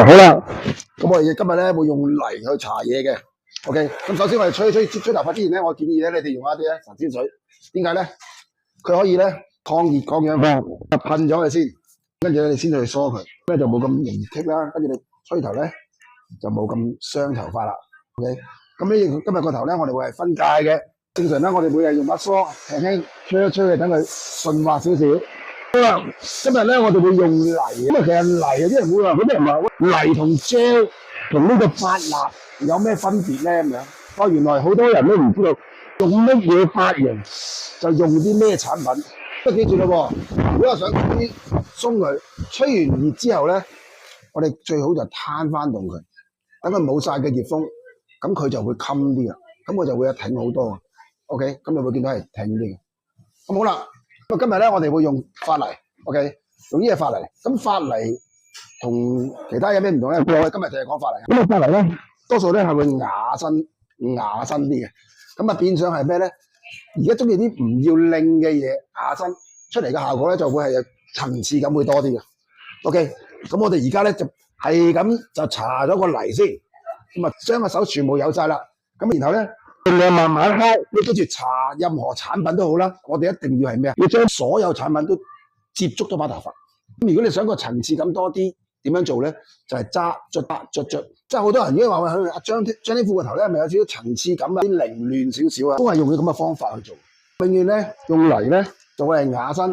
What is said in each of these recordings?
好啦，咁我哋今日咧會用泥去搽嘢嘅。OK， 咁首先我哋吹頭髮之前咧，我建議咧你哋用一啲咧神仙水。點解咧？佢可以咧抗熱抗氧化，噴咗佢先，跟住咧你先去梳佢，咁就冇咁容易棘啦。跟住你吹頭咧就冇咁傷頭髮啦。OK， 咁呢今日個頭咧我哋會係分界嘅。正常咧我哋會係用把梳輕輕吹一吹佢，等佢順滑少少。好啦，今日咧我哋會用泥，咁啊其實泥有啲人會話，嗰啲人話泥同 gel 同呢個髮蠟有咩分別咧咁樣？原來好多人都唔知道用乜嘢髮型就用啲咩產品。都記住咯，如果我想啲鬆佢，吹完熱之後咧，我哋最好就攤翻凍佢，等佢冇晒嘅熱風，咁佢就會襟啲啊，咁佢就會挺好多。OK， 咁你會見到係挺啲嘅。咁好啦。咁今日咧，我哋會用髮泥 ，OK， 用呢隻髮泥。咁髮泥同其他有咩唔同咧？我哋今日就係講髮泥。咁啊，髮泥咧，多數咧係會雅身啲嘅。咁啊，變相係咩咧？而家中意啲唔要靚嘅嘢，雅身出嚟嘅效果咧，就會係有層次感會多啲嘅。OK， 咁我哋而家咧就係咁就搽咗個泥先，咁啊將個手全部有晒啦。咁然後咧。盡量慢慢敲，你跟住搽任何產品都好啦。我哋一定要係咩啊？要將所有產品都接觸到把頭髮。咁如果你想個層次感多啲，點樣做咧？就係揸捽，即係好多人已經話喂，阿張天富個頭咧，係咪有少少層次感啊？啲凌亂少少啊，都係用啲咁嘅方法去做。永遠咧用泥咧就會係雅身，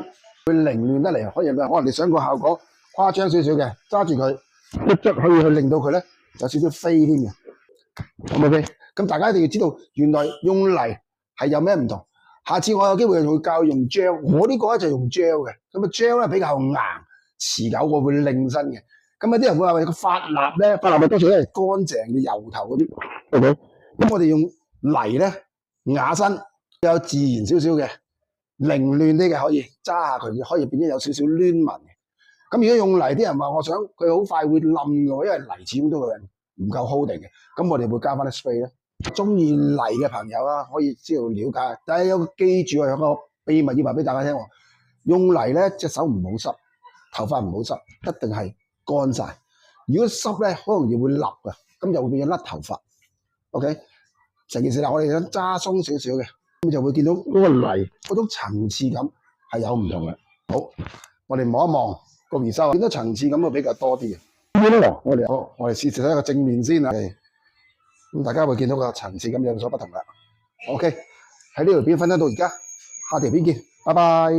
會凌亂得嚟，可以咩？可能你想個效果誇張少少嘅，揸住佢捽可以去令到佢咧有少少飛添嘅。咁 OK。咁大家一定要知道，原來用泥係有咩唔同。下次我有機會會教用 gel， 我呢個咧就用 gel 嘅。咁啊 gel 咧比較硬持久，我會令身嘅。咁有啲人會話個髮蠟咧，髮蠟咪多數都係乾淨嘅油頭嗰啲。OK， 咁我哋用泥咧雅身，有自然少少嘅，凌亂啲嘅可以揸下佢，可以變咗有少少攣紋嘅。咁如果用泥，啲人話我想佢好快會冧嘅，因為泥始終都係唔夠 holding 嘅。咁我哋會加翻啲 spray 咧。中意泥嘅朋友啊，可以知道了解。但係記住有個秘密要話俾大家聽，用泥咧隻手唔好濕，頭髮唔好濕，一定係乾晒。如果濕咧，好容易會甩啊，咁就會變咗甩頭髮。OK， 成件事啦，我哋想揸鬆少少嘅，咁就會見到嗰個泥嗰種層次感係有唔同嘅。好，我哋望一望個回收，見到層次感會比較多啲嘅。我哋試試睇個正面先啊。咁大家會見到個層次感有所不同啦。OK， 喺呢條片分享到而家，下條片見，拜拜。